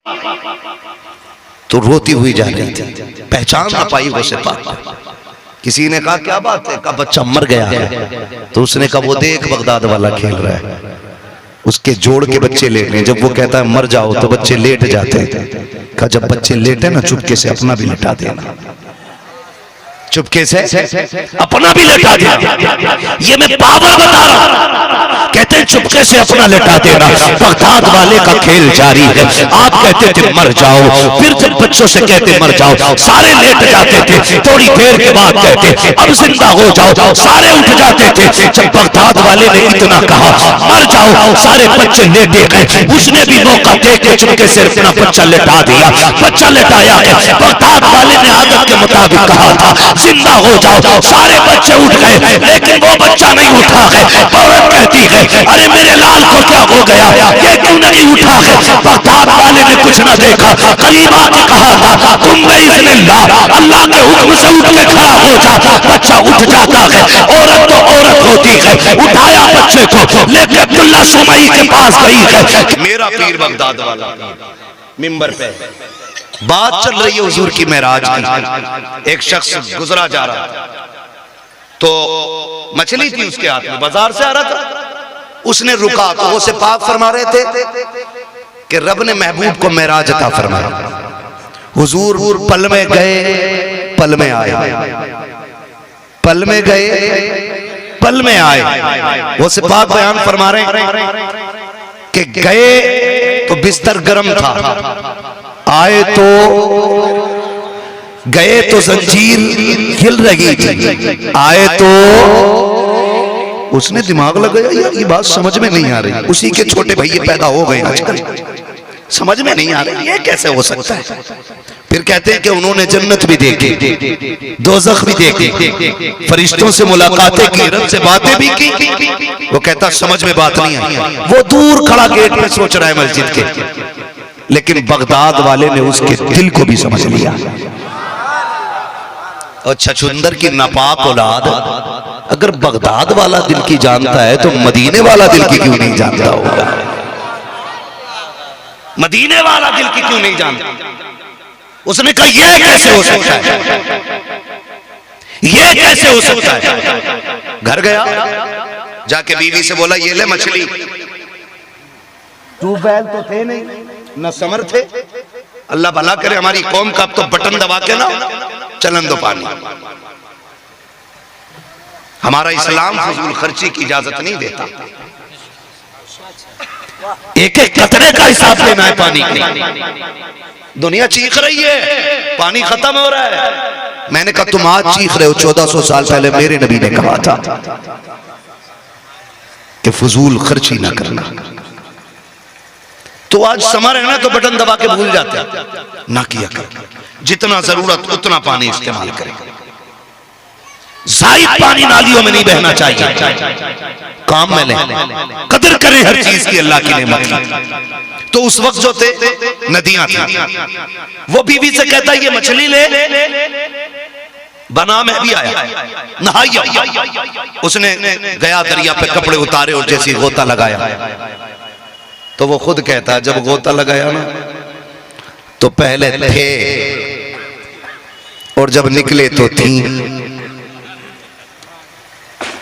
तो रोती हुई जा रही थी, पहचान ना पाई वो सिपाही। किसी ने कहा क्या बात है, कहा बच्चा मर गया है। तो उसने कहा वो देख बगदाद वाला खेल रहा है, उसके जोड़ के बच्चे लेट रहे। जब वो कहता है मर जाओ तो बच्चे लेट जाते हैं। कहा जब बच्चे लेटे ना चुपके से अपना भी लिटा देना, चुपके से अपना भी लिटा देना। ये मैं पावर बता रहा हूं। कहते हैं चुपके से अपना लिटा देना। बगदाद वाले का खेल जारी है। आप कहते थे मर जाओ, फिर जब बच्चों से कहते मर जाओ सारे लेट जाते थे। थोड़ी देर के बाद कहते अब जिंदा हो जाओ, सारे उठ जाते थे। जब बगदाद वाले ने इतना कहा मर जाओ, सारे बच्चे लेटे गए। उसने भी मौका देके चुपके से अपना बच्चा लिटा दिया। बच्चा लिटाया है। बगदाद वाले ने आदत के मुताबिक कहा था जिंदा हो जाओ, सारे बच्चे उठ गए, लेकिन वो बच्चा नहीं उठा है। औरत कहती है अरे मेरे लाल को क्या हो गया, ये क्यों नहीं उठा है। बगदाद वाले ने कुछ ना देखा, करीब आके कहा था तुम अल्लाह के हुक्म से उठ के खड़ा हो जा। बच्चा उठ जाता है। औरत तो औरत होती है, उठाया बच्चे को लेके अब्दुल्ला सुमई के पास गई है। मेरा पीर बगदाद वाला मिंबर पे बात चल रही है हुजूर की मेराज की। एक शख्स गुजरा जा रहा था, तो मछली थी उसके हाथ में, बाजार से आ रहा था। उसने रुका तो वो से पाक फरमा रहे थे कि रब ने महबूब को मेराज अता फरमाया। हुजूर पल में गए पल में आए, पल में गए पल में आए। वो से पाक बयान फरमा रहे कि गए तो बिस्तर गर्म था, आए तो गए तो जंजीर हिल रही थी, आए तो उसने दिमाग लगाया यार ये बात समझ में नहीं आ रही। उसी के छोटे भैये पैदा हो गए आजकल, समझ में नहीं आ रही ये कैसे हो सकता है। फिर कहते हैं कि उन्होंने जन्नत भी देखी, दोज़ख भी देखी, फरिश्तों से मुलाकातें की, रब से बातें भी की। वो कहता समझ में बात नहीं आई। वो दूर खड़ा गेट पे सोच रहा है मस्जिद के, लेकिन बगदाद वाले ने उसके दिल को भी समझ लिया। और छछुंदर की नापाक औलाद अगर बगदाद वाला दिल की जानता है तो मदीने वाला दिल की क्यों नहीं जानता होगा। मदीने वाला दिल की क्यों नहीं जानता। उसने कहा ये कैसे हो सकता है, ये कैसे हो सकता है। घर गया, जाके बीवी से बोला ये ले मछली। ट्यूबवेल तो थे नहीं, न समर थे। अल्लाह भला करे हमारी कौम का, अब तो बटन दबा के ना चलन दो पानी। हमारा इस्लाम फजूल खर्ची की इजाजत नहीं देता। एक एक कतरे का हिसाब देना है पानी की। दुनिया चीख रही है पानी खत्म हो रहा है। मैंने कहा तुम आज चीख रहे हो, 1400 साल पहले मेरे नबी ने कहा था कि फजूल खर्ची ना करना। तो आज समर है ना तो बटन दबा के भूल जाते हैं, ना किया कर। जितना जरूरत उतना पानी इस्तेमाल करें। जायद पानी नालियों में नहीं बहना चाहिए, काम में लें। कदर करें हर चीज की, अल्लाह की नेमत की। तो उस वक्त जो थे नदियां थी, वो बीवी से कहता है ये मछली ले, बना में भी आया नहाइया। उसने गया दरिया पे, कपड़े उतारे और जैसी गोता लगाया तो वो खुद कहता है जब गोता लगाया ना तो पहले थे और जब निकले तो थी।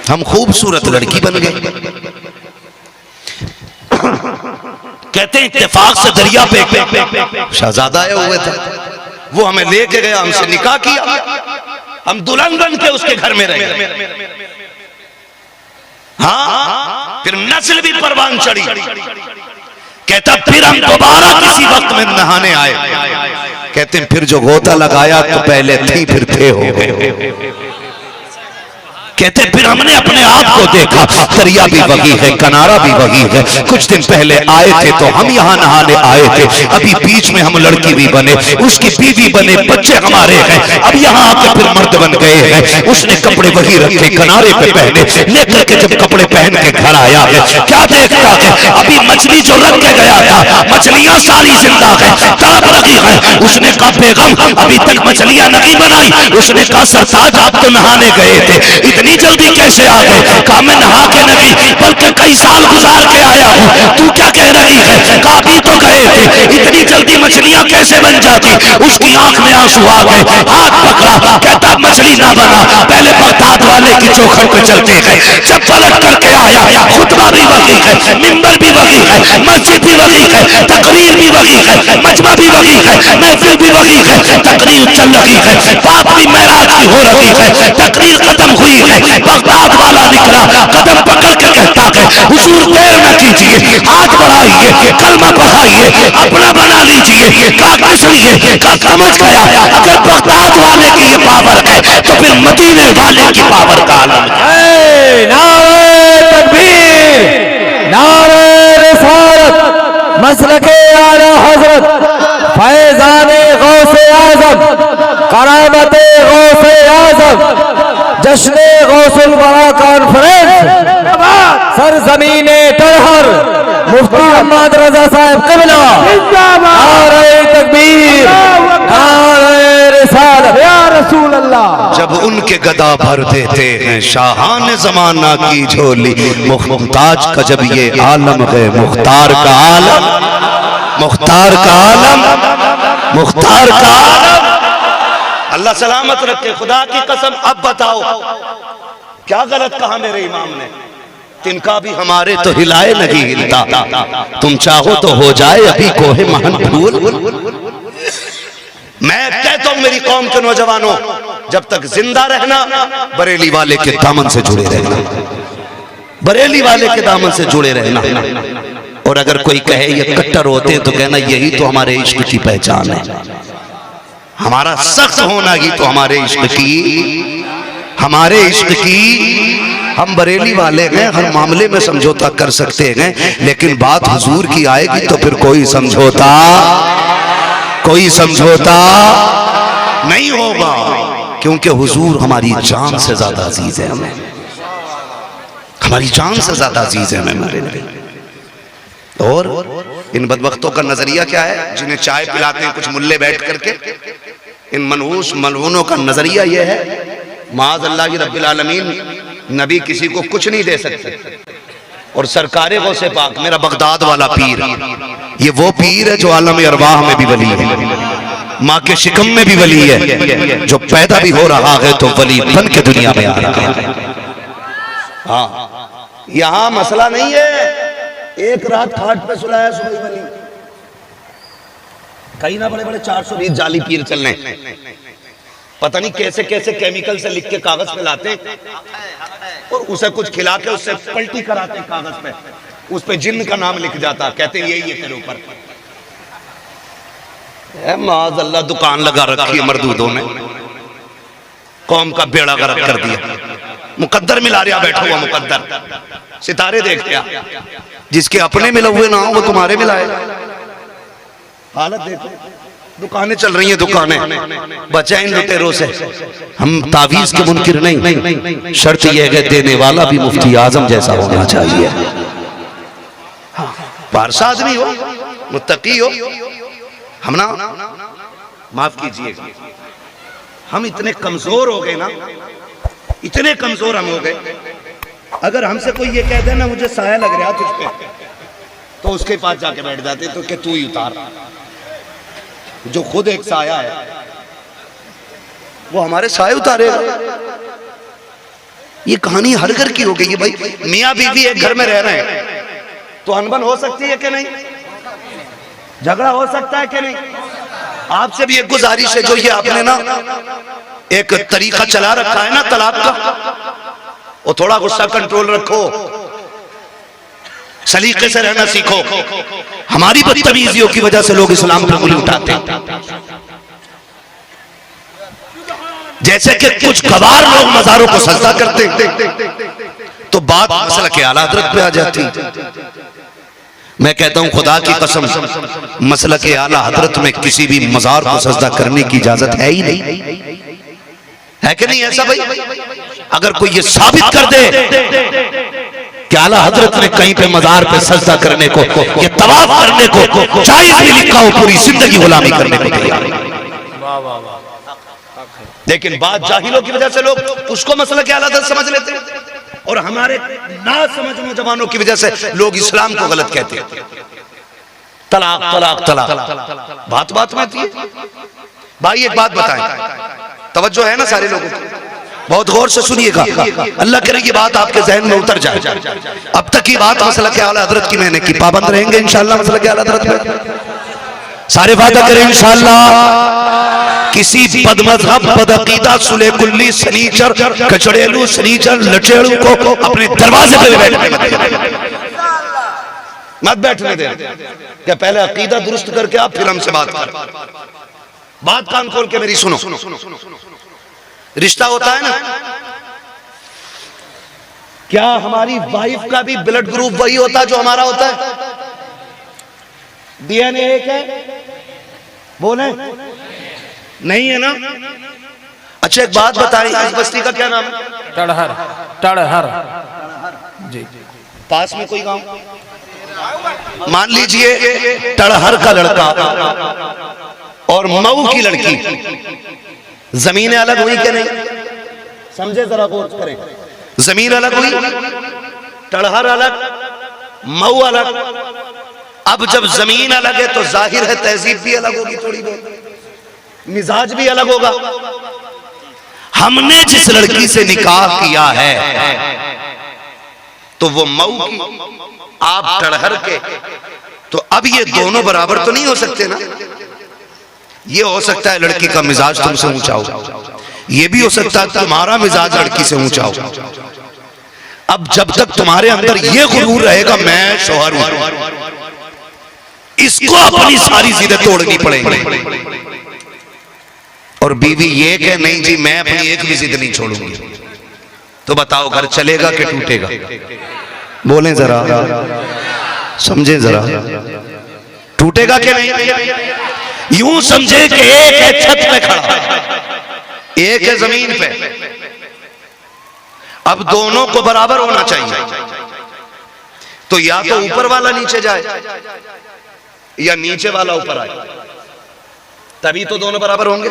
हम खूबसूरत लड़की बन गए। कहते इत्तेफाक से दरिया पे शहजादा आए हुए थे, वो हमें लेके गया, हमसे निकाह किया, हम दुल्हन बन के उसके घर में रहे। हाँ, फिर नस्ल भी परवान चढ़ी। कहता फिर हम दोबारा किसी वक्त में नहाने आए। कहते हैं फिर जो गोता लगाया तो पहले थी फिर थे हो गए। कहते फिर हमने अपने आप को देखा, दरिया भी वही है, किनारा भी वही है। कुछ दिन पहले आए थे तो हम यहाँ नहाने आए थे, अभी बीच में हम लड़की भी बने, उसकी बीवी बने, बच्चे हमारे हैं, अब यहाँ आके फिर मर्द बन गए हैं। उसने कपड़े वही रखे, किनारे पे पहने, लेकर के जब कपड़े पहन के घर आया है, क्या देखता है अभी मछली जो रख के गया था, मछलियां सारी जिंदा है, तड़प रही है। उसने कहा बेगम अभी तक मछलियां नहीं बनाई। उसने कहा सरताज आप तो नहाने गए थे, इतनी जल्दी कैसे आ गए। कहा मैं नहा के नहीं बल्कि कई साल गुजार के आया हूँ, तू क्या कह रही है। कहा अभी तो गए थे, इतनी जल्दी मछली की, उसकी आंख में आंसू आ गए, हाथ पकड़ा, कहता मछली ना बना, पहले बगदाद वाले की चौखट पे चलते गए, जब पलट करके आया खुतबा भी वही है, मिंबर भी वही है, मस्जिद भी वही है, तकरीर भी वही है, मजमा भी वही है, महफिल भी वही है, तकरीर चल रही है, बात भी महराज की हो रही है, तकरीर खत्म हुई है, बगदाद वाला निकला, कदम पकड़ के कहता है हुजूर देर न कीजिए, हाथ बढ़ाइए, कलमा पढ़ाइए, अपना बना लीजिए, का इसलिए का समझ गया अगर बगदाद वाले की ये पावर है तो फिर मदीने वाले की पावर का आलम है। नारे तकबीर, नारे रिसालत, मसलके आला हजरत, फैजाने गौसे आजम, करामते गौसे आजम, जश्ने गौसुल बरा कॉन्फ्रेंस, सरजमीने तरहर, मुफ्ती मोहम्मद रजा साहब क़िबला, नारे तकबीर, नारे रिसालत, या रसूल अल्लाह। जब उनके गदा भर देते हैं शाहान जमाना की झोली, मुख्ताज का जब ये आलम है, मुख्तार का आलम, मुख्तार का आलम, मुख्तार का आलम। अल्लाह सलामत रखे, खुदा की कसम। अब बताओ क्या गलत कहा मेरे इमाम ने? तिनका भी हमारे तो हिलाए नहीं हिलता, तुम चाहो तो हो जाए अभी कोहे महन फूल। मैं कहता हूं मेरी कौम के नौजवानों, जब तक जिंदा रहना बरेली वाले के दामन से जुड़े रहना, बरेली वाले के दामन से जुड़े रहना। और अगर कोई कहे ये कट्टर होते तो कहना यही तो हमारे इश्क की पहचान है, हमारा सख्त होना ही तो हमारे इश्क की, हमारे इश्क की। हम बरेली वाले हैं, हर मामले में समझौता कर सकते हैं, लेकिन बात हुजूर की आएगी तो फिर कोई समझौता नहीं होगा, क्योंकि हुजूर हमारी जान से ज्यादा अजीज है हमें, हमारी जान से ज्यादा अजीज है हमें हमारे लिए। और इन बदबख्तों का नजरिया क्या है? जिन्हें चाय पिलाते हैं कुछ मुल्ले बैठ करके, इन मनहूस मलऊनों का नजरिया यह है माज़ अल्लाह की रब्बिल आलमीन, नबी किसी को कुछ नहीं दे सकते। और सरकारे गौसे पाक मेरा बगदाद वाला पीर, ये वो पीर है जो आलम अरवाह में भी वली है, माँ के शिकम में भी वली है, जो पैदा भी हो रहा है तो वली बन के दुनिया में आ रहा है। हाँ, यहाँ मसला नहीं है एक रात खाट पे सुलाया सुबह वली, कहीं ना बड़े बड़े 420 जाली पीर चलने, पता नहीं कैसे कैसे केमिकल से लिख के कागज पे लाते और उसे कुछ खिला के उससे पलटी कराते कागज पे, उस पे जिन्न का नाम लिख जाता, कहते यही है तेरे ऊपर। माज़ अल्लाह दुकान लगा रखी है मरदूदों में, कौम का बेड़ा गर्क कर दिया। मुकद्दर मिला रहा बैठा हुआ मुकद्दर, सितारे देख रहा, जिसके अपने मिले हुए ना हो वो तुम्हारे मिलाए। हालत देखो, दुकानें चल रही हैं, दुकानें बचा इन लुटेरों से। हम तावीज के मुनकिर नहीं, शर्त यह है देने वाला भी मुफ्ती आजम जैसा होना चाहिए, पारसा आदमी हो, मुत्तकी हो। हम ना, माफ कीजिए, हम इतने कमजोर हो गए ना, इतने कमजोर हम हो गए, अगर हमसे कोई ये कह दे ना मुझे साया लग रहा तुझ पे, तो उसके पास जाके बैठ जाते तो कि तू ही उतार, जो खुद एक साया है वो हमारे साए उतारेगा। ये कहानी हर घर की हो गई है भाई। मियाँ बीवी एक घर में रह रहे हैं तो अनबन हो सकती है कि नहीं, झगड़ा हो सकता है कि नहीं। आपसे भी एक गुजारिश है, जो ये आपने ना एक तरीका चला रखा है ना तलाक का, वो थोड़ा गुस्सा कंट्रोल रखो, सलीके से रहना सीखो। हमारी बदतमीजियों की वजह से लोग इस्लाम पर उंगली उठाते हैं, जैसे कि कुछ गवार लोग मज़ारों को सजदा करते हैं, तो बात मसला के आला हज़रत पे आ जाती। मैं कहता हूं खुदा की कसम, मसला के आला हज़रत में किसी भी मज़ार को सजदा करने की इजाजत है ही नहीं, है कि नहीं ऐसा भाई? अगर कोई ये साबित कर दे कि आला हजरत ने कहीं पे मजार पे सजदा करने को, ये तवाफ करने को जायज भी लिखा हो, पूरी जिंदगी गुलामी करने को तैयार। लेकिन बात जाहिलों की वजह से लोग उसको मसला के आला हजरत समझ लेते हैं, और हमारे ना समझ नौजवानों की वजह से लोग इस्लाम को गलत कहते हैं। तलाक तलाक तलाक, बात बात में थी। भाई एक बात बताएं, तवज्जो है ना सारे लोगों को, बहुत गौर से सुनिएगा, अल्लाह करे ये बात आपके जहन में उतर जाए। अब तक की बात मसला के आला हजरत की मैंने की, पाबंद रहेंगे इंशाअल्लाह मसला के आला हजरत में, सारे वादा करें इंशाअल्लाह। किसी बदमज़हब बदअकीदा सुले कुल्ली सनीचर कचड़ेलू सनीचर लचेड़ू को अपने दरवाजे पे बैठने मत बैठने दे। क्या पहले अकीदा दुरुस्त करके आप फिर हमसे बात कर। बात कान खोल के मेरी सुनो। रिश्ता होता है ना, क्या हमारी वाइफ का भी ब्लड ग्रुप वही होता है जो हमारा होता है? डीएनए एक है, बोले नहीं है ना? अच्छा एक बात बताएं, इस बस्ती का क्या नाम है? टड़हर। टड़हर जी। पास में कोई गांव, मान लीजिए टड़हर का लड़का और मऊ की लड़की, जमीनें अलग हुई क्या नहीं? समझे जरा गौर करें, जमीन अलग हुई, टड़हर अलग, मऊ अलग। अब जब जमीन अलग है तो जाहिर है तहजीब भी अलग होगी, थोड़ी बहुत मिजाज भी अलग होगा। हमने जिस लड़की से निकाह किया है तो वो मऊ की, आप टड़हर के, तो अब ये दोनों बराबर तो नहीं हो सकते ना। ये हो सकता है लड़की का मिजाज तुमसे ऊंचा हो, ये भी हो सकता है तुम्हारा मिजाज लड़की से ऊंचा हो। अब जब तक तुम्हारे अंदर ये गुरूर रहेगा मैं शौहर हूं, इसको अपनी सारी जिदें तोड़नी पड़ेंगी। और बीवी ये कहे नहीं जी मैं अपनी एक भी जिद नहीं छोड़ूंगी, तो बताओ घर चलेगा कि टूटेगा? बोलें जरा, समझे जरा, टूटेगा कि नहीं? यूं समझे कि एक है छत पे खड़ा, एक है जमीन पे, अब दोनों को बराबर होना चाहिए। तो या तो ऊपर वाला नीचे जाए या नीचे वाला ऊपर आए, तभी तो दोनों बराबर होंगे।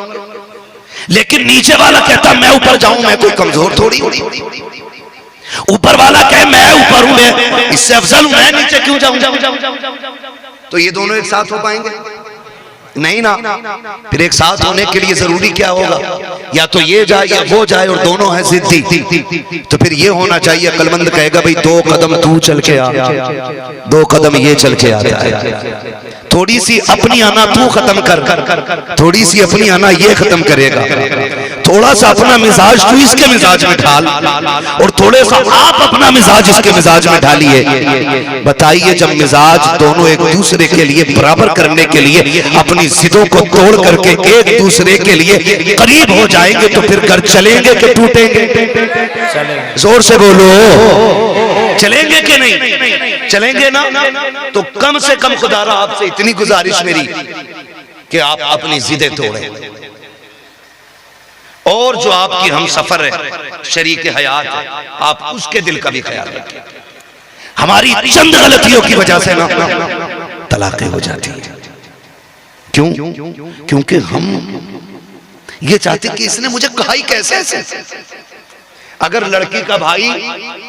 लेकिन नीचे वाला कहता मैं ऊपर जाऊं, मैं कोई कमजोर थोड़ी हूं। ऊपर वाला कहे मैं ऊपर हूं, मैं इससे अफजल हूं, मैं नीचे क्यों जाऊं? तो ये दोनों एक साथ हो पाएंगे? नहीं ना। फिर एक साथ होने के लिए जरूरी क्या होगा? या तो ये जाए या वो जाए, और दोनों है जिद्दी। तो फिर ये होना चाहिए, अक्लमंद कहेगा भाई 2 कदम तू चल के आ, 2 कदम ये चल के आता है। थोड़ी सी अपनी आना तू खत्म कर, थोड़ी सी अपनी आना ये खत्म करेगा। थोड़ा सा अपना मिजाज तू इसके मिजाज में ढाल, और थोड़े सा आप अपना मिजाज इसके मिजाज में ढालिए। बताइए जब मिजाज दोनों एक दूसरे के लिए बराबर करने के लिए अपनी जिदों को तोड़ करके एक दूसरे के लिए करीब हो जाएंगे, तो फिर घर चलेंगे कि टूटेंगे? जोर से बोलो, चलेंगे कि नहीं? चलेंगे ना। तो कम से कम खुदारा आपसे इतनी गुजारिश मेरी कि आप अपनी जिदें तोड़ें, और जो आपकी हम सफर है, शरीक हयात है, आप उसके दिल का भी ख्याल रखें। हमारी चंद गलतियों की वजह से ना तलाक़ें हो जाती है। क्यों? क्योंकि हम ये चाहते कि इसने मुझे कहा ही कैसे ऐसे। अगर लड़की का भाई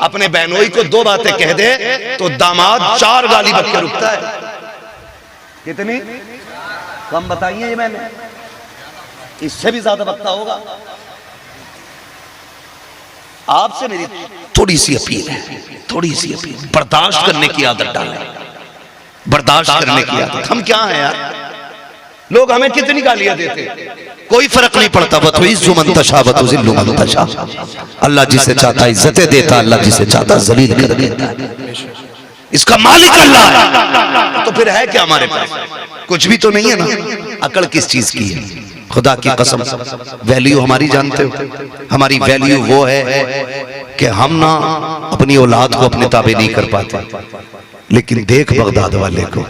अपने बहनोई को 2 बातें कह दे तो दामाद 4 गाली बक के रुकता है। कितनी कम बताइए ये मैंने, इससे भी ज्यादा बकता होगा। आपसे मेरी थोड़ी सी अपील है, थोड़ी सी अपील, बर्दाश्त करने की आदत डालें, बर्दाश्त करने की आदत। हम क्या है यार, लोग हमें कितनी गालियां देते, कोई फर्क नहीं पड़ता। अल्लाह जिसे चाहता इज्जतें देता, अल्लाह जिसे चाहता जलील कर देता। इसका मालिक अल्लाह है, तो फिर है क्या हमारे पास? कुछ भी तो नहीं है ना। अकड़ किस चीज की है? खुदा की कसम, वैल्यू हमारी जानते हो? हमारी वैल्यू वो है कि हम ना अपनी औलाद को अपने ताबे नहीं कर पाते, लेकिन देख बगदाद वाले को,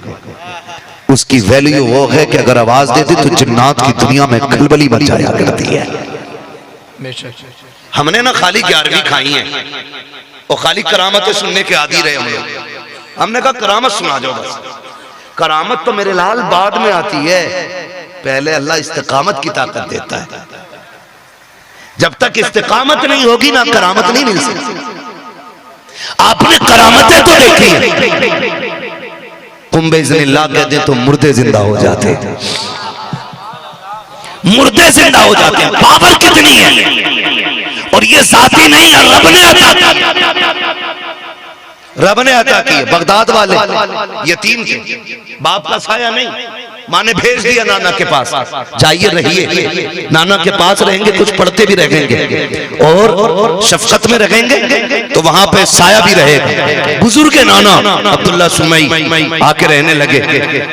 उसकी वैल्यू वो है कि अगर आवाज देती तो जिन्नात की दुनिया में खलबली मचाया करती है। हमने ना खाली 11वीं खाई है और खाली करामतें सुनने के आदी रहे हम लोग। हमने कहा करामत सुना जाओ बस। करामत तो मेरे लाल बाद में आती है, पहले अल्लाह इस्तिकामत की ताकत देता है। जब तक इस्तिकामत नहीं होगी ना करामत नहीं मिल सकती। आपने करामतें तो देखी है, कुंभे इज़्निल्लाह कहते तो मुर्दे जिंदा हो जाते, मुर्दे जिंदा हो जाते हैं। पावर कितनी है, और ये जाती नहीं है, रब ने अता की, रब ने अता की। बगदाद वाले यतीम थे, बाप का साया नहीं, माँ ने भेज दिया नाना के पास, जाइए रहिए, नाना के पास रहेंगे, कुछ पढ़ते भी रहेंगे और शफकत में रहेंगे तो वहां पे साया भी रहेगा। बुजुर्ग नाना अब्दुल्ला सुमई आके रहने लगे।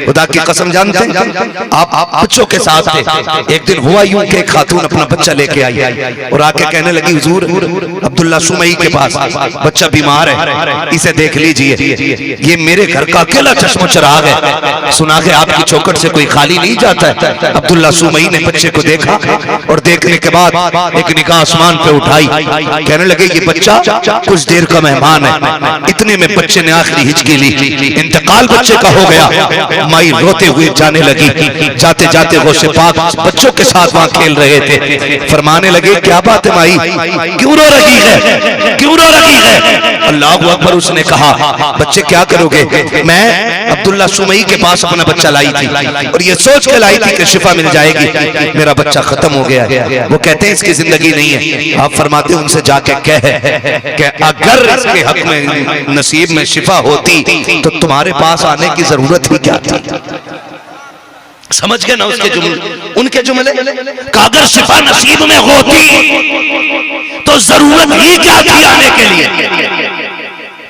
खुदा की कसम जानते हैं आप बच्चों के साथ थे। एक दिन हुआ यूं कि खातून अपना बच्चा लेके आई और आके कहने लगी, हुजूर अब्दुल्ला सुमई के पास बच्चा बीमार है, इसे देख लीजिए, ये मेरे घर का अकेला चश्मा चिराग है, सुना के आपकी चौखट से कोई खाली नहीं जाता है। अब्दुल्ला सुमई ने बच्चे को देखा और देखने के बाद एक निगाह आसमान पे उठाई, कहने लगे ये बच्चा कुछ देर का मेहमान है। इतने में बच्चे ने आखिरी हिचकी ली, इंतकाल बच्चे का हो गया। माई रोते हुए जाने लगी, जाते जाते गौसे पाक बच्चों के साथ वहां खेल रहे थे। फरमाने लगे, क्या बात है माई, क्यों रो रही है, क्यों रो रही है? अल्लाहु अकबर। उसने कहा, बच्चे क्या करोगे, मैं अब्दुल्ला सुमई के पास अपना बच्चा लाई थी और ये सोच के लाई थी कि शिफा मिल जाएगी, मेरा बच्चा खत्म हो गया है। वो कहते हैं इसकी जिंदगी नहीं है। आप फरमाते हैं उनसे जाके कह कि अगर इसके हक में नसीब में शिफा होती तो तुम्हारे पास आने की जरूरत ही क्या थी। समझ गए ना उसके जुमले, उनके जुमले का अगर शिफा नसीब में होती तो जरूरत ही क्या थी आने के लिए।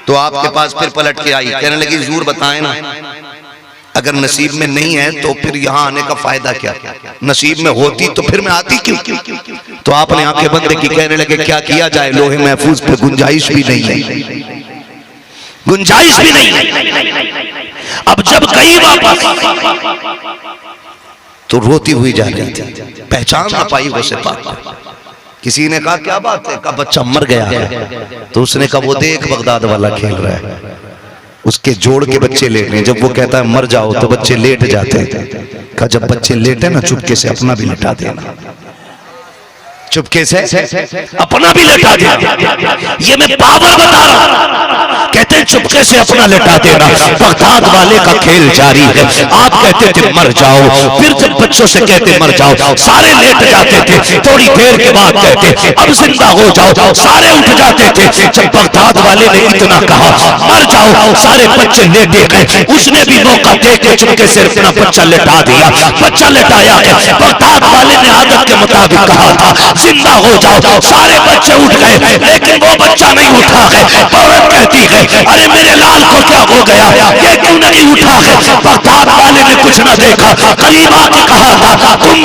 तो आपके पास फिर पलट के आई, कहने लगी हुजूर बताएं ना, अगर नसीब में नहीं है तो फिर यहाँ आने का फायदा क्या, नसीब में होती तो फिर मैं आती क्यों। तो आपने आंखें बंद की, कहने लगे क्या किया जाए, लोहे महफूज पे गुंजाइश भी नहीं है, गुंजाइश भी नहीं है। अब जब गई वापस तो रोती हुई जा रही थी, पहचान ना पाई वो सिपा। किसी ने कहा क्या बात है, का बच्चा मर गया है। तो उसने कहा वो देख बगदाद वाला खेल रहा है, उसके जोड़ के बच्चे लेट रहे। जब वो कहता है मर जाओ तो बच्चे लेट जाते हैं। कहा जब बच्चे लेटे ना चुपके से अपना भी लिटा देना, चुपके से अपना भी लिटा देना। ये मैं पावर बता रहा हूं, कहते हैं चुपके से अपना लिटा देना। बगदाद वाले का खेल जारी है। आप कहते थे मर जाओ, फिर जब बच्चों से कहते मर जाओ, सारे लेट जाते थे। थोड़ी देर के बाद कहते अब जिंदा हो जाओ, सारे उठ जाते थे। जब बगदाद वाले ने इतना कहा मर जाओ, सारे बच्चे लेटे गए। उसने भी मौका देके चुपके से अपना बच्चा लिटा दिया। बच्चा लिटाया है, बगदाद वाले ने आदत के मुताबिक कहा था जिंदा हो जाओ, सारे बच्चे उठ गए, लेकिन वो बच्चा नहीं उठा है। औरत कहती है अरे मेरे लाल को क्या हो गया, ये क्यों नहीं उठा है। बगदाद वाले ने कुछ न देखा, करीब आके कहा था तुम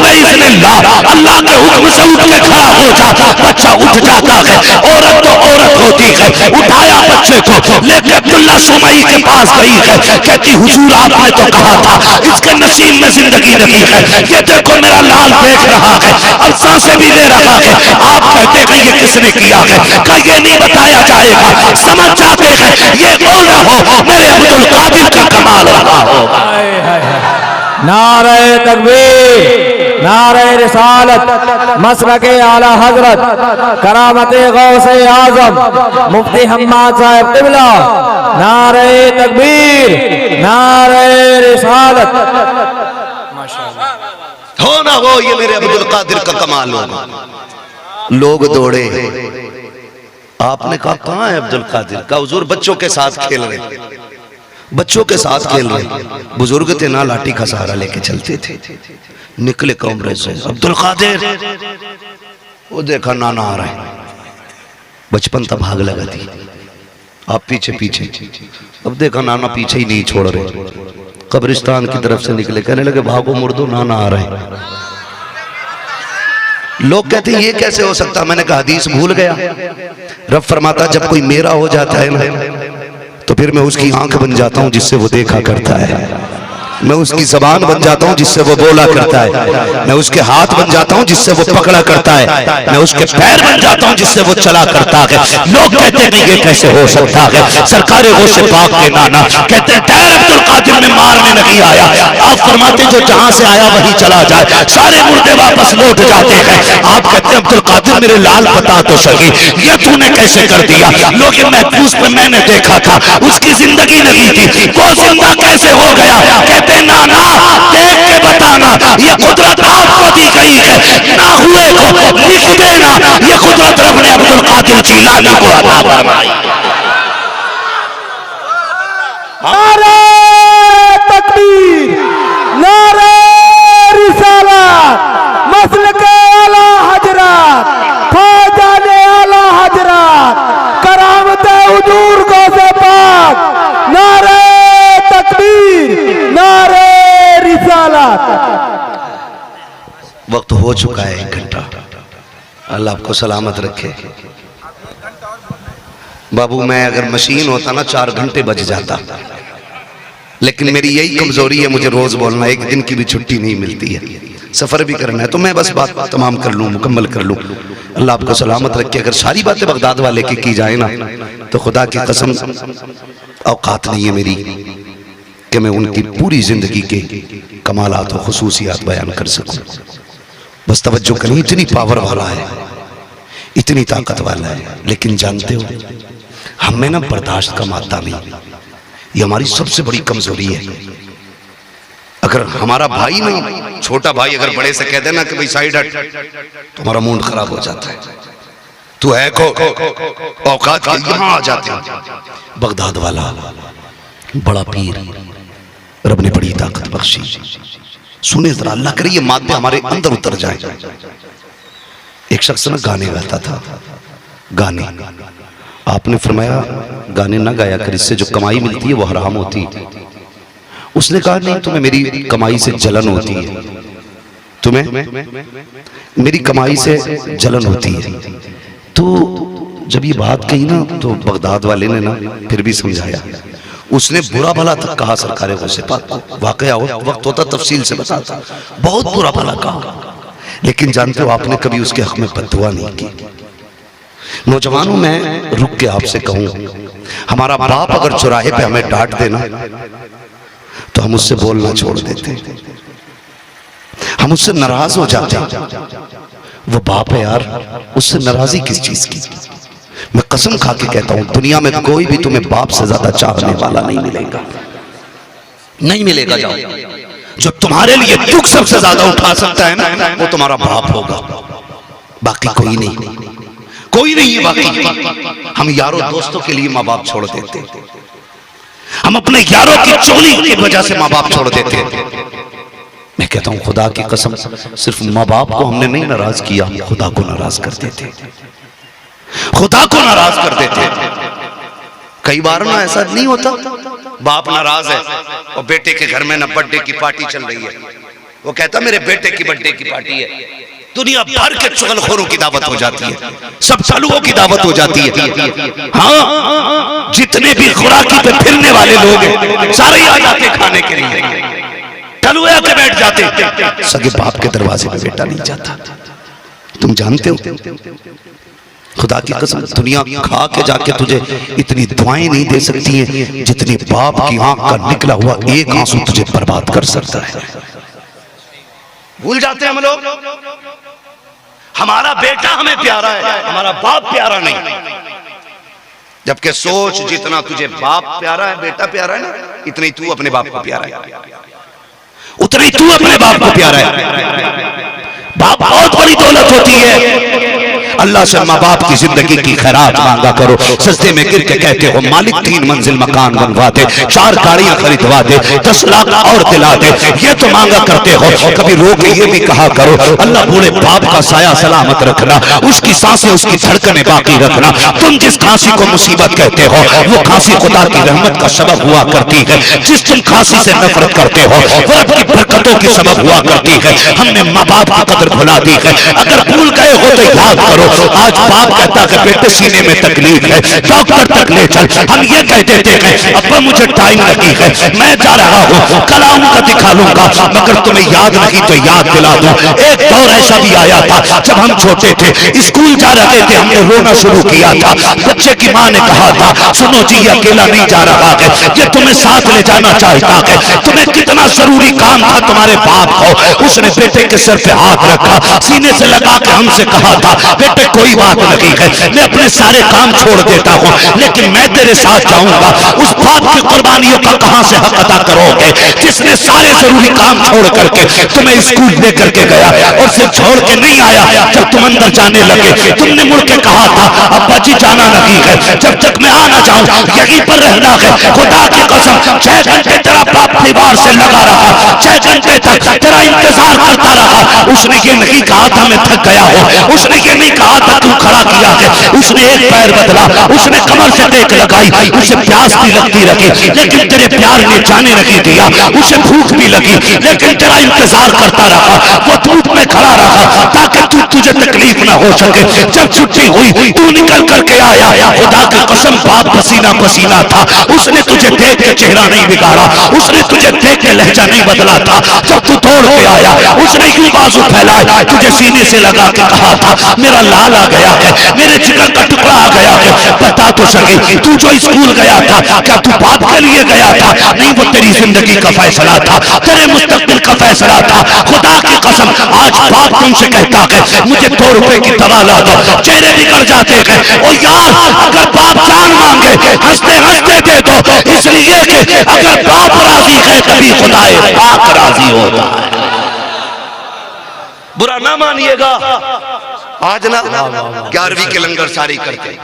अल्लाह के हुक्म से उठ के खड़ा हो जा। बच्चा उठ जाता है। औरत तो औरत होती है, उठाया बच्चे को लेके अब्दुल्ला सुमई के पास गई है। कहती हुजूर आपने तो कहा था इसके नसीब में जिंदगी नहीं है, ये देखो मेरा लाल देख रहा है और सांसें भी ले रहा है। आप कहते हैं ये किसने किया है, का ये नहीं बताया जाएगा। समझ जाते हैं ये कौन हो, मेरे अब्दुल कादिर का कमाल रहा हो। नारे तकबीर, नारे रिसालत, मसलके आला हजरत करामते गौसे आजम मुफ्ती हम्माद साहब क़िबला। नारे तकबीर, नारे रिसालत। हो ना हो ये मेरे अब्दुल कादिर का कमाल होगा। लोग दौड़े, आपने कहा कहाँ है अब्दुल कादिर का। हुजूर बच्चों के साथ खेल रहे, बच्चों के साथ खेल रहे। बुजुर्ग थे ना, लाठी का सहारा लेके चलते थे। निकले कमरे से, अब्दुल कादिर, वो देखा नाना आ रहा है। बचपन तब भाग लगा थी, आप पीछे पीछे। अब देखा नाना पीछे ही नहीं छोड़ रहे, कब्रिस्तान की तरफ से निकले। कहने लगे भागो मुर्दो, नाना आ रहे हैं। लोग कहते हैं ये कैसे हो सकता। मैंने कहा हदीस भूल गया। रब फरमाता जब कोई मेरा हो जाता है ना तो फिर मैं उसकी आंख बन जाता हूं जिससे वो देखा करता है। मैं उसकी जबान बन जाता हूँ जिससे वो बोला करता है, मैं उसके हाथ बन जाता हूँ जिससे वो पकड़ा करता है, मैं उसके पैर बन जाता हूँ जिससे वो चला करता है। लोग कहते हैं ये कैसे हो सकता है, सरकार गौसे पाक के नाना कहते हैं खैर अब्दुल कादिर में मारने नहीं आया। आप फरमाते जो जहां से आया वही चला जाए, सारे मुर्दे वापस लौट जाते हैं। आप कहते हैं अब्दुल कादिर मेरे लाल बता तो सही ये तूने कैसे कर दिया। लोग महफूज पे मैंने देखा था उसकी जिंदगी नहीं थी, वो जिंदा कैसे हो गया। कहते नाना देख के बताना ये कुदरत आपको दी गई है, ना हुए को लिख देना ये कुदरत रब ने अब्दुल कादिर जीलानी को अता फरमाई। नारे तकबीर, नारे रिसालत, मसलक आला हजरत, ख्वाजाने आला हजरत, करामत हुजूर गौसे पाक, नारे तकबीर, नारे रिसालत। वक्त हो चुका है 1 घंटा, अल्लाह आपको सलामत रखे। बाबू मैं अगर मशीन होता ना 4 घंटे बज जाता, लेकिन मेरी यही कमजोरी है, मुझे रोज बोलना, एक दिन की भी छुट्टी नहीं मिलती है, सफर भी करना है, तो मैं बस बात तमाम कर लूं, मुकम्मल कर लूं। अल्लाह आपको सलामत रखे। अगर सारी बातें बगदाद वाले की जाए ना तो खुदा की कसम औकात नहीं है मेरी कि मैं उनकी पूरी जिंदगी के कमालात और खुसूसियात बयान कर सकूं। बस तवज्जो करें, इतनी पावर वाला है, इतनी ताकत वाला है, लेकिन जानते हो हमें ना बर्दाश्त का माता नहीं, ये हमारी सबसे बड़ी कमजोरी है। अगर हमारा भाई ना, छोटा भाई अगर बड़े से कह देना कि भाई साइड हट, तो हमारा मूड खराब हो जाता है। तू है को औकात के यहां आ जाते हैं। बगदाद वाला बड़ा पीर, रब ने बड़ी ताकत बख्शी। सुने जरा, अल्लाह करे ये मादे हमारे अंदर उतर जाए। एक शख्स ना गाने गाता था, गाने, आपने फरमाया गाने ना गाया कर, इससे जो कमाई मिलती है वो हराम होती है। उसने कहा नहीं, तुम्हें मेरी कमाई से जलन होती है, तुम्हें मेरी कमाई से जलन होती है। तो जब ये बात कही ना तो बगदाद वाले ने ना फिर भी समझाया, उसने बुरा भला तक कहा सरकार गौसे पाक को, वाकया वक्त होता तफसील से बताता, बहुत बुरा भला कहा, लेकिन जानते हो आपने कभी उसके हक में बद्दुआ नहीं की। नौजवानों मैं रुक के आपसे कहूं, हमारा बाप अगर चौराहे पे हमें डांट देना तो हम उससे बोलना छोड़ देते, हम उससे नाराज हो जाते। वो बाप है यार, उससे नाराजी किस चीज की। मैं कसम खा के कहता हूं दुनिया में कोई भी तुम्हें बाप से ज्यादा चाहने वाला नहीं मिलेगा, नहीं मिलेगा। जाओ, जो तुम्हारे लिए दुख सबसे ज्यादा उठा सकता है ना वो तुम्हारा बाप होगा, बाकी कोई नहीं, कोई नहीं है बाकी। हम यारों दोस्तों के लिए माँ बाप छोड़ देते, हम अपने यारों की चोली की वजह से माँ बाप छोड़ देते। मैं कहता हूं खुदा की कसम, सिर्फ माँ बाप को हमने नहीं नाराज किया, खुदा को नाराज कर देते, खुदा को नाराज कर देते। कई बार ना ऐसा नहीं होता, बाप नाराज है और बेटे के घर में ना बर्थडे की पार्टी चल रही है, वो कहता मेरे बेटे की बर्थडे की पार्टी है, दुनिया भर के चुगलखोरों की दावत हो जाती है, सब चालुओं की दावत हो जाती है। हाँ, जितने भी खुराकी पे फिरने वाले लोग हैं सारे आ जाते खाने के लिए, टलुए आके बैठ जाते, सगे बाप के दरवाजे पे बेटा नहीं जाता। तुम जानते हो खुदा की कसम दुनिया खा के जाके तुझे इतनी दुआएं नहीं दे सकती है जितनी बाप की आंख का निकला हुआ एक आंसू तुझे बर्बाद कर सकता है। भूल जाते हैं हम लोग, हमारा बेटा हमें प्यारा है, हमारा बाप प्यारा नहीं। जबकि सोच जितना तुझे बाप प्यारा है, बेटा प्यारा है ना, इतना ही तू अपने बाप को प्यारा है, उतना ही तू अपने बाप को प्यारा है। बाप बहुत बड़ी दौलत होती है। अल्लाह से माँ बाप की जिंदगी की खैरात मांगा करो, सजदे में गिर के कहते हो मालिक 3 मंजिल मकान बनवा दे, 4 गाड़ियां खरीदवा दे, 10 लाख और दिला दे, ये तो मांगा करते हो। कभी रो के ये भी कहा करो अल्लाह बूढ़े बाप का साया सलामत रखना, उसकी सांसें उसकी धड़कनें बाकी रखना। तुम जिस खांसी को मुसीबत कहते हो वो खांसी खुदा की रहमत का सबब हुआ करती है, जिस तुम खांसी से नफरत करते हो वो रब की बरकतों की सबब हुआ करती है। हमने माँ बाप की कदर भुला दी है, अगर भूल गए हो तो याद करो करो। आज बाप कहता है बेटे सीने में तकलीफ है, डॉक्टर तक ले चल। हम ये कह देते हैं अब्बा मुझे टाइम लगी है, मैं जा रहा हूँ, कल आऊंगा दिखा लूंगा, मगर तुम्हें याद नहीं तो याद दिला दूं। एक दौर ऐसा भी आया था जब हम छोटे थे, स्कूल जा रहे थे, हमने रोना शुरू किया था। बच्चे की माँ ने कहा था सुनो जी, ये अकेला नहीं जा रहा है, ये तुम्हें साथ ले जाना चाहता है, तुम्हें कितना जरूरी काम था तुम्हारे बाप को। उसने बेटे के सर पे हाथ रखा, सीने से लगा के हमसे कहा था बेटे कोई बात नहीं है, मैं अपने सारे काम छोड़ देता हूँ, लेकिन मैं तेरे साथ जाऊंगा। उस बाप की कुर्बानियों का कहां से हक अदा करोगे जिसने सारे जरूरी काम छोड़ करके तुम्हें स्कूल लेकर के गया और सिर्फ छोड़ के नहीं आया। जब तुम अंदर जाने लगे तुमने मुड़ के कहा था अब्बा जी जाना नहीं है, जब तक मैं आ ना जाऊं यहीं पर रहना है। खुदा की कसम 6 घंटे तेरा बाप दीवार से लगा रहा, 6 घंटे तक तेरा इंतजार करता रहा। उसने ये नहीं कहा था मैं थक गया हूं, उसने ये नहीं कहा था तू खड़ा किया है, उसने एक पैर बदला, उसने कमर से टेक लगाई, उसे प्यास भी लगती रही लेकिन तेरे प्यार ने जाने नहीं दिया, उसे भूख भी लगी लेकिन तेरा इंतजार करता रहा। वो धूप में खड़ा रहा ताकि तुझे तकलीफ ना हो सके। जब छुट्टी हुई तू निकल करके आया, खुदा की कसम बाप पसीना पसीना था, उसने तुझे देख के चेहरा नहीं बिगाड़ा, उसने तुझे देख के लहजा नहीं बदला था। जब तू दौड़ के आया उसने यूं बाजू फैलाए, तुझे सीने से लगा के कहा था मेरा लाल आ गया है, मेरे जिगर का टुकड़ा आ गया है। बता तो सके तू जो स्कूल गया था क्या तू बाप के लिए गया था? नहीं, वो तेरी जिंदगी का फैसला था, तेरे मुस्तकबिल का फैसला था। खुदा की कसम आज बाप तुमसे कहता है मुझे 2 रुपए की दवा ला दो, चेहरे बिगड़ जाते हैं। ओ यार अगर बाप जान मांगे हंसते हंसते दे दो, इसलिए कि अगर बाप राजी है तभी खुदाए पाक राजी होता है। बुरा ना मानिएगा, आज ना 11वीं के लंगर सारी करते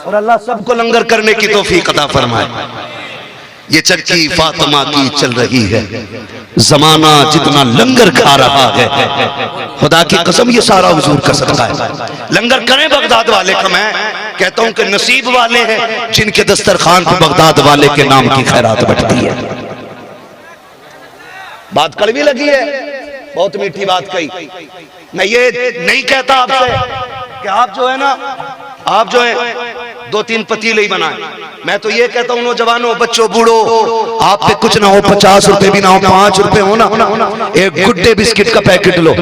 और अल्लाह सबको लंगर करने की तौफीक अता फरमाए। ये चक्की फातिमा की चल रही है, जमाना जितना लंगर खा रहा है, खुदा की कसम ये सारा हुजूर का सदका है। लंगर करें बगदाद वाले का, मैं कहता हूं कि नसीब वाले हैं जिनके दस्तरखान पर बगदाद वाले के नाम की खैरात बटती है। बात कड़वी लगी है, बहुत मीठी बात कही। मैं ये नहीं कहता आपसे कि आप जो है ना, आप जो है 2-3 पतीले ही बनाए। मैं तो ये कहता हूँ नौजवानों, बच्चों, बूढ़ो, आप पे कुछ ना हो, 50 रुपए भी ना हो, 5 रुपए हो ना, एक गुड्डे बिस्किट का पैकेट लो,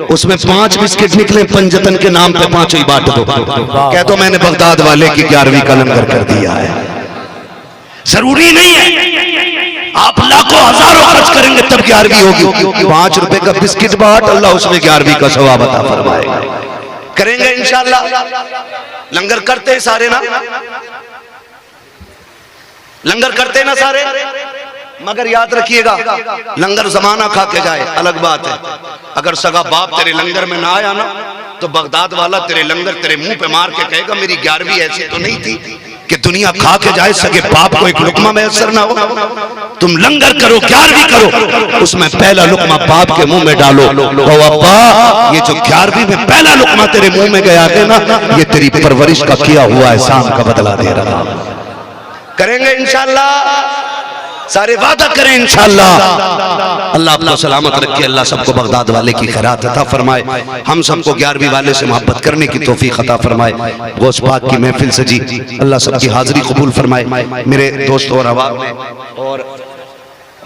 उसमें 5 बिस्किट निकले, पंजतन के नाम पे 5 ही बांट दो, कह दो मैंने बगदाद वाले की 11वीं का लंगर कर दिया है। जरूरी नहीं है आप लाखों हजारों खर्च करेंगे तब 11वीं होगी। 5 रुपए का बिस्किट बांट, अल्लाह उसमें 11वीं का सवाब अता फरमाएगा। करेंगे इंशाअल्लाह, लंगर करते हैं सारे ना, लंगर करते हैं ना सारे, मगर याद रखिएगा लंगर जमाना खा के जाए अलग बात है। अगर सगा बाप तेरे लंगर में ना आया ना तो बगदाद वाला तेरे लंगर तेरे मुंह पे मार के कहेगा मेरी 11वीं ऐसी तो नहीं थी कि दुनिया खा के जाए, सगे बाप को एक लुकमा मैसर ना हो। तुम लंगर करो, 11वीं करो, उसमें पहला लुकमा बाप के मुंह में डालो, तो अब्बा ये जो 11वीं में पहला लुकमा तेरे मुंह में गया है ना, ये तेरी परवरिश का किया हुआ एहसान का बदला दे रहा। करेंगे इंशाअल्लाह, सारे वादा करें इंशाअल्लाह। अल्लाह आपको सलामत रखे, अल्लाह सबको बगदाद वाले की खैरात अता फरमाए, हम सबको 11वीं वाले से मोहब्बत करने की तौफीक अता फरमाए। गौस पाक की महफिल से जी अल्लाह सबकी हाजिरी कबूल फरमाए। मेरे दोस्तों और अहबाब ने, और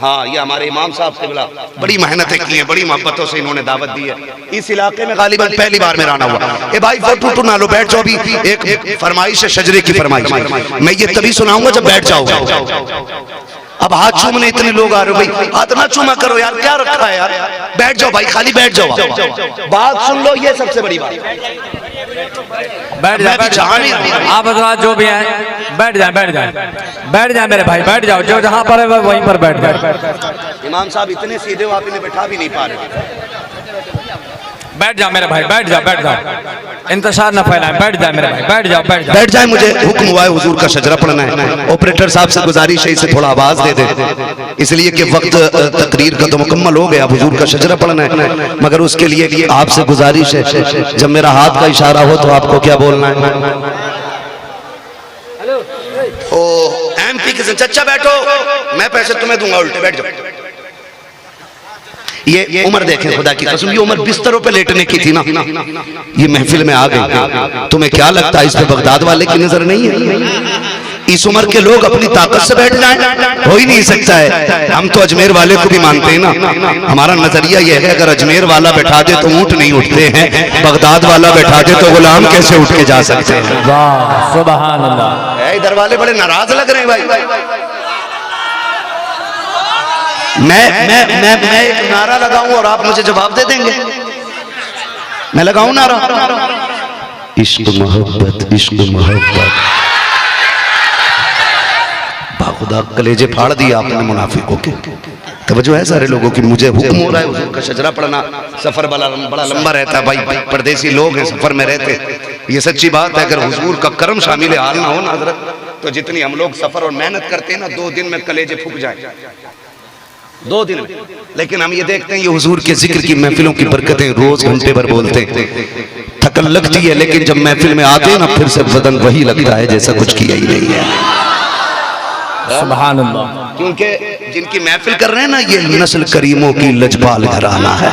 हाँ ये हमारे इमाम साहब क़िबला बड़ी मेहनतें की हैं, बड़ी मोहब्बतों से इन्होंने दावत दी है। इस इलाके में गालिबन पहली बार मेरा आना हुआ। ए भाई फोटो ना लो, बैठ जाओ। अभी एक फरमाइश है, शजरे की फरमाइश, मैं ये तभी सुनाऊंगा जब बैठ जाओगे। अब हाथ चूमने इतने लोग आ रहे हो भाई, हाथ ना चूमा करो यार, क्या रखा है यार, बैठ जाओ भाई, खाली बैठ जाओ, बात सुन लो, ये सबसे बड़ी बात। बैठ जाए आप जो भी हैं, बैठ जाए, बैठ जाए, बैठ जाए मेरे भाई, बैठ जाओ, जो जहां पर है वहीं पर बैठ जाए। इमाम साहब इतने सीधे हो, आप इन्हें बैठा भी नहीं पा रहे। बैठ जाओ मेरे भाई, बैठ जाओ, बैठ जाओ, इंतजार न फैलाएं, बैठ जाए मेरे भाई, बैठ जाओ, बैठ जाओ, बैठ जाए। मुझे हुक्म हुआ है हुजूर का शजरा पढ़ना है। ऑपरेटर साहब से गुजारिश है इसे थोड़ा आवाज दे दे, इसलिए कि वक्त तकरीर का तो मुकम्मल हो गया, हुजूर का शजरा पढ़ना है, मगर उसके लिए आपसे गुजारिश है जब मेरा हाथ का इशारा हो तो आपको क्या बोलना है। ओ MP के चचा बैठो, मैं पैसे तुम्हें दूंगा उल्टे, बैठ जाओ। ये उम्र देखें, खुदा की कसम, ये उम्र बिस्तरों पे लेटने की थी ना, ये महफिल में आ गई। तुम्हें क्या लगता है इस पे बगदाद वाले की नजर नहीं है? इस उम्र के लोग अपनी ताकत से बैठ जाएं, हो ही नहीं सकता है। हम तो अजमेर वाले को भी मानते हैं ना। हमारा नजरिया यह है, अगर अजमेर वाला बैठा दे तो ऊंट नहीं उठते हैं, बगदाद वाला बैठा दे तो गुलाम कैसे उठ के जा सकते हैं? वाह सुभान अल्लाह। इधर वाले बड़े नाराज लग रहे हैं भाई। मैं एक नारा लगाऊं और आप मुझे जवाब दे देंगे? मैं लगाऊं नारा? इश्क मोहब्बत, इश्क मोहब्बत। खुदा कलेजे फाड़ दिया आपने मुनाफिकों के। तवज्जो है सारे लोगों की। मुझे हुक्म हो रहा है हुजूर का शजरा पढ़ना। सफर बड़ा लंबा रहता है भाई, परदेसी लोग हैं, सफर में रहते। ये सच्ची बात है। अगर हुजूर का करम शामिल हाल ना हो ना हजरत, तो जितनी हम लोग सफर और मेहनत करते हैं ना, 2 दिन में कलेजे फूक जाए, 2 दिन में। लेकिन हम ये देखते हैं, ये हुजूर के जिक्र की महफिलों की बरकतें, रोज घंटे भर बोलते हैं, थकन लगती है, लेकिन जब महफिल में आते हैं ना, फिर से बदन वही लगता है जैसा कुछ किया ही नहीं है। सुभान अल्लाह। क्योंकि जिनकी महफिल कर रहे हैं ना, ये नस्ल करीमों की लजपाल घराना है।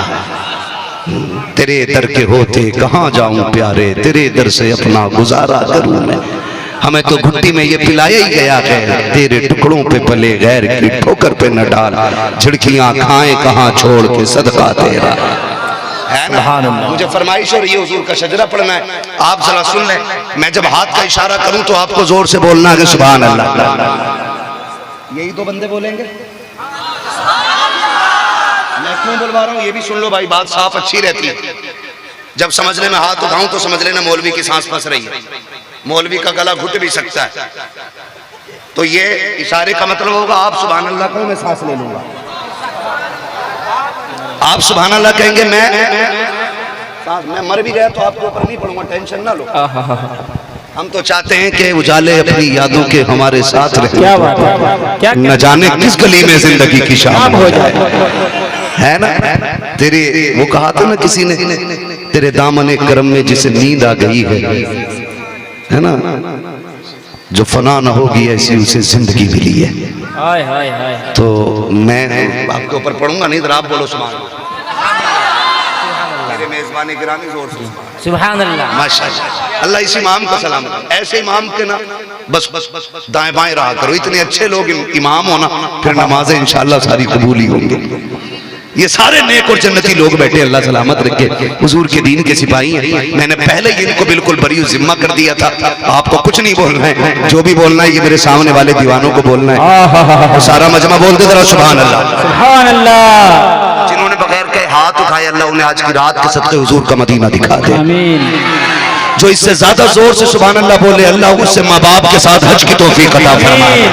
तेरे दर के होते कहाँ जाऊं प्यारे, तेरे दर से अपना गुजारा करूं मैं। हमें तो घुट्टी में ये पिलाया ही गया है, तेरे टुकड़ों पे पले गैर की ठोकर पे न डाल, झिड़कियां खाएं कहाँ छोड़ के सदका तेरा है ना। मुझे फरमाइश हो रही है हुजूर का शजरा पढ़ना है। आप जरा सुन लें, मैं जब हाथ का इशारा करूं तो आपको जोर से बोलना है सुभान अल्लाह। यही 2 बंदे बोलेंगे। मैं क्यों बुलवा रहा हूं ये भी सुन लो भाई, बात साफ अच्छी रहती है। जब समझने में हाथ उठाऊं तो समझ लेना मौलवी की सांस फंस रही है, मौलवी का गला घुट भी सकता है। तो ये इशारे का मतलब होगा आप सुभान अल्लाह कहो, मैं सांस ले लूंगा। आप सुभान अल्लाह कहेंगे, मैं मर भी गया तो आपके ऊपर नहीं पड़ूंगा, टेंशन ना लो। हम तो चाहते हैं कि उजाले अपनी यादों के हमारे साथ रहे। क्या बात है, क्या न जाने किस गली में जिंदगी की शाम हो जाए, है ना। तेरे वो कहा था ना किसी ने, तेरे दामन करम में जिसे नींद आ गई है ना, जो फना न होगी ऐसी उसे जिंदगी मिली है। हाय हाय हाय। तो मैं आपके ऊपर पढ़ूंगा नहीं, तो आप बोलो सुभान अल्लाह। मेरे मेजबानी गिरामी जोर से सुभान अल्लाह। माशाअल्लाह। अल्लाह इस इमाम को सलाम। ऐसे इमाम के ना बस दाएं बाएं रहा करो। इतने अच्छे लोग इमाम हो ना, फिर नमाजें इंशाअल्लाह सारी कबूल ही होंगी। ये सारे नेक और जन्नती लोग बैठे, अल्लाह सलामत रखे, हुजूर के दीन के सिपाही हैं। मैंने पहले ही इनको बिल्कुल बरी जिम्मा कर दिया था, आपको कुछ नहीं बोलना है, जो भी बोलना है ये मेरे सामने वाले दीवानों को बोलना है। तो सारा मजमा बोल दे जरा सुभान अल्लाह। सुभान अल्लाह। जिन्होंने बगैर के हाथ उठाए, अल्लाह उन्हें आज की रात के सदके हुजूर का मदीना दिखा दे। आमीन। जो इससे ज्यादा जोर से सुभान अल्लाह बोले, अल्लाह उससे माँ बाप के साथ हज की तौफीक अता फरमाए।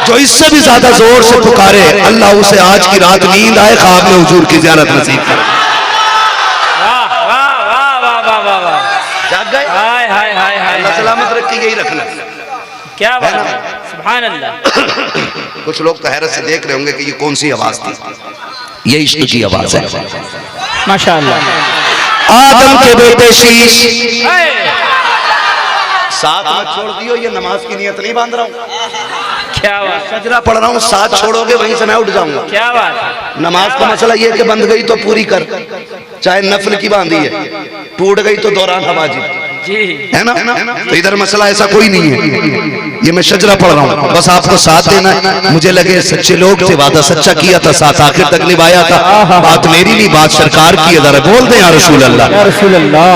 जो इससे भी ज्यादा जोर से पुकारे, अल्लाह उसे आज की रात नींद आए, ख्वाब में हुजूर की ज़ियारत नसीब करे। वाह वाह वाह वाह वाह वाह वाह। जाग गए? हाय हाय हाय हाय। अल्लाह सलामत रखे, यही रखना। क्या बात है, सुभान अल्लाह। कुछ लोग तो हैरत से देख रहे होंगे कि ये कौन सी आवाज थी। ये इश्क की आवाज है माशाअल्लाह। आदम के बेटे शीश साथ मत छोड़ दियो, ये नमाज की नियत नहीं बांध रहा हूँ। क्या बात, सजरा पढ़ रहा हूँ, साथ छोड़ोगे वहीं से मैं उठ जाऊंगा। क्या बात। नमाज का मसला ये कि बंद गई तो पूरी कर, चाहे नफल की बांधी है, टूट गई तो दौरान हवाजी जी, है ना। तो इधर मसला ऐसा कोई नहीं है, ये मैं शजरा पढ़ रहा हूँ, बस आपको साथ देना है। मुझे लगे सच्चे लोग थे, वादा सच्चा किया था, साथ आखिर तक निभाया था। बात मेरी नहीं, बात सरकार की है। जरा बोल दे या रसूल अल्लाह। या रसूल अल्लाह।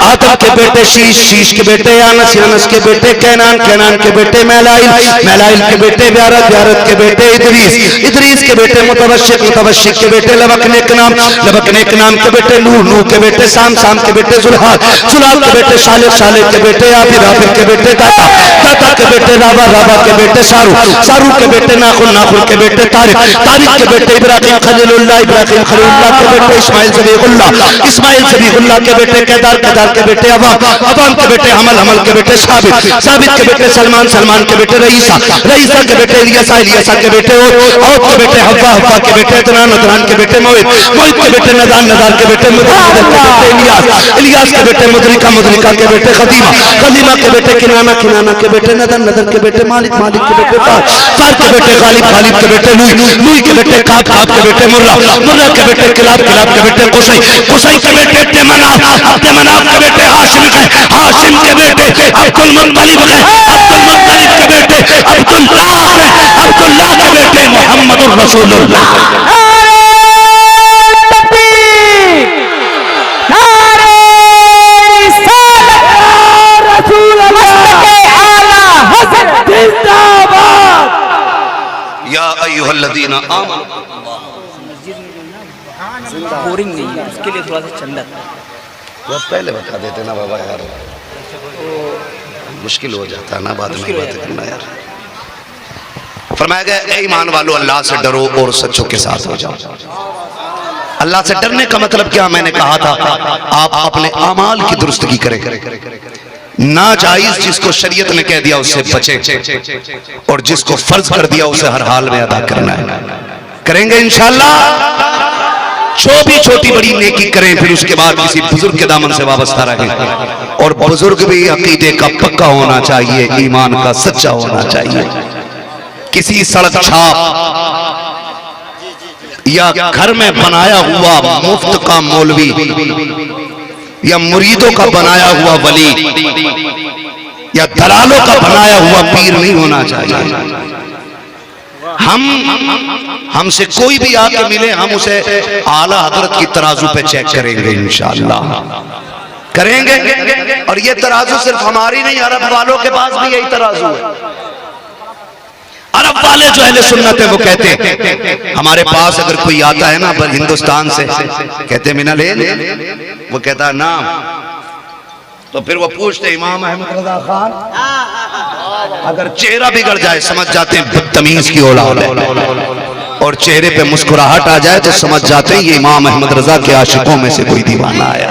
आदम के बेटे शीश, शीश के बेटे यानस, यानस के बेटे कैनान, कैनान के बेटे मैलाइल, मैलाइल के बेटे व्यारत, व्यारत के बेटे इदरीस, इदरीस के बेटे मुतवश्शिक, मुतवश्शिक के बेटे लबकनेक नाम, लबकनेक नाम के बेटे नूह, नूह के बेटे साम, साम के बेटे जुल्हाल, जुल्हाल के बेटे शालिक, शालिक के बेटे आबिद, आबिद के बेटे दाता, दाता के बेटे राबा, राबा के बेटे सारू, सारू के बेटे नाखुल, नाखुल के बेटे तारिक, तारिक के बेटे इब्राहिम खलीलुल्लाह, इब्राहिम खलीलुल्लाह के बेटे इस्माइल ज़बीहुल्लाह, इस्माइल ज़बीहुल्लाह के बेटे केदार, केदार के बेटे अवाम, अवाम के बेटे हमल, हमल के बेटे साबित, साबित के बेटे सलमान, सलमान के बेटे रईसा, रईसा के बेटे इलियासा, इलियासा के बेटे औद के बेटे हव्वा, हव्वा के बेटे अदनान, अदनान के बेटे मोहित, मोहित के बेटे नदान, नदान के बेटे मुदर, मुदर के बेटे इलियास, इलियास के बेटे मुदरिका, मुदरिका के बेटे खदीमा, खदीमा के बेटे किनाना, किनाना के बेटे नदन, नदन के बेटे मालिक, मालिक के बेटे फार, फार के बेटे गालिब, गालिब के बेटे लुई, लुई के बेटे काब, काब के बेटे मुर्रा, मुर्रा के बेटे किलाब, किलाब के बेटे कुसै, कुसै के बेटे तेमनाफ, तेमनाफ के बेटे हाशिम के, हाशिम के बेटे अब्दुल मुत्तलिब के, अब्दुल मुत्तलिब के बेटे अब्दुल्लाह के, अब्दुल्लाह के बेटे मोहम्मदुर रसूलुल्लाह। या अय्युहल्लज़ीना आमनू, बोरिंग नहीं है, उसके लिए थोड़ा सा चंदा वो पहले बता देते ना बाबा यार, मुश्किल हो जाता है ना बाद में बात करना यार। फरमाया गया ए ईमान वालों अल्लाह से डरो और सच्चों के साथ हो जाओ। अल्लाह से डरने का मतलब क्या, मैंने कहा था आप अपने अमाल की दुरुस्तगी करें, नाजायज जिसको शरीयत ने कह दिया उससे बचें और जिसको फर्ज कर दिया उसे हर हाल में अदा करना है। करेंगे इंशाअल्लाह। छोटी छोटी बड़ी नेकी करें, फिर उसके बाद किसी बुजुर्ग के दामन से वाबस्ता रहें। और बुजुर्ग भी अकीदे का पक्का होना चाहिए, ईमान का सच्चा होना चाहिए। किसी सड़क छाप या घर में बनाया हुआ मुफ्त का मौलवी या मुरीदों का बनाया हुआ वली या दलालों का बनाया हुआ पीर नहीं होना चाहिए। हमसे कोई भी आके मिले, हम उसे आला हजरत की तराजू पे चेक करेंगे इंशाअल्लाह, करेंगे। और ये तराजू सिर्फ हमारी नहीं, अरब वालों के पास भी यही तराजू है। अरब वाले जो अहले सुन्नत है वो कहते हैं, हमारे पास अगर कोई आता है ना पर हिंदुस्तान से, कहते मिना ले, वो कहता है नाम, तो फिर वो पूछते इमाम अहमद रजा खान, अगर चेहरा बिगड़ जाए समझ जाते हैं बदतमीज की औलाद है, और चेहरे पे मुस्कुराहट आ जाए तो समझ जाते हैं ये इमाम अहमद रजा के आशिकों में से कोई दीवाना आया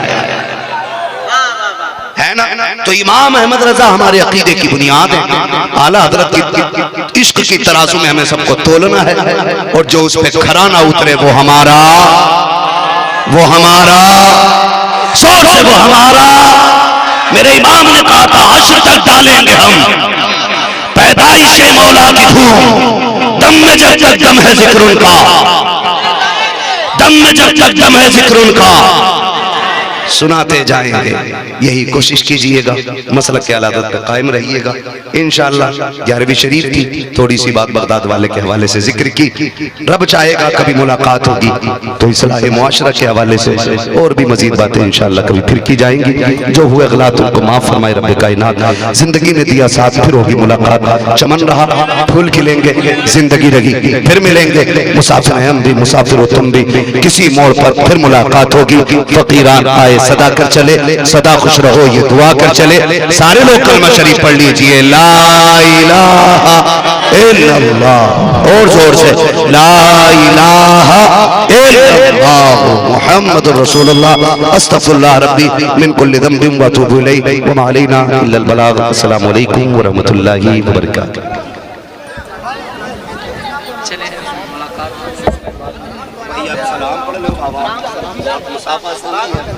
है ना। तो इमाम अहमद रजा हमारे अकीदे की बुनियाद है। आला हजरत की इश्क की तराजू में हमें सबको तोलना है, और जो उस पे खरा ना उतरे वो हमारा, वो हमारा सोच है, वो हमारा। मेरे इमाम ने कहा था हश्र तक डालेंगे हम पैदाइश मौला की धूम, दम में जब तक दम है जिक्र उनका, दम में जब तक दम है जिक्र उनका, सुनाते जाएंगे। यही कोशिश कीजिएगा, मसलक के आलादत पे कायम रहिएगा इंशाअल्लाह। 11वीं शरीफ की थोड़ी सी बात बगदाद वाले के हवाले से जिक्र की, रब चाहेगा कभी मुलाकात होगी तो इस्लाह मुआशरा के हवाले से और भी मजीद बातें इंशाअल्लाह कभी फिर की जाएंगी। जो हुए गलत उनको माफ फरमाए रब कायनात। जिंदगी ने दिया साथ, फिर होगी मुलाकात। चमन रहा फूल खिलेंगे, जिंदगी रही फिर मिलेंगे। मुसाफिर हैं हम भी, मुसाफिर हो तुम भी, किसी मोड़ पर फिर मुलाकात होगी। फकीरान आए सदा कर चले, सदा खुश रहो ये दुआ कर चले। सारे लोग कलमा शरीफ पढ़ लीजिए, ला इलाहा इल्लल्लाह, और जोर से ला इलाहा इल्लल्लाह मुहम्मदुर रसूलुल्लाह, अस्तगफिरुल्लाह रब्बी मिन कुल्लि ज़ंबिन व अतूबु इलैहि व मा अलैना इल्लल बलाग। अस्सलामु अलैकुम व रहमतुल्लाहि व बरकातुहू। चले मुलाकात। सलाम पढ़ लो,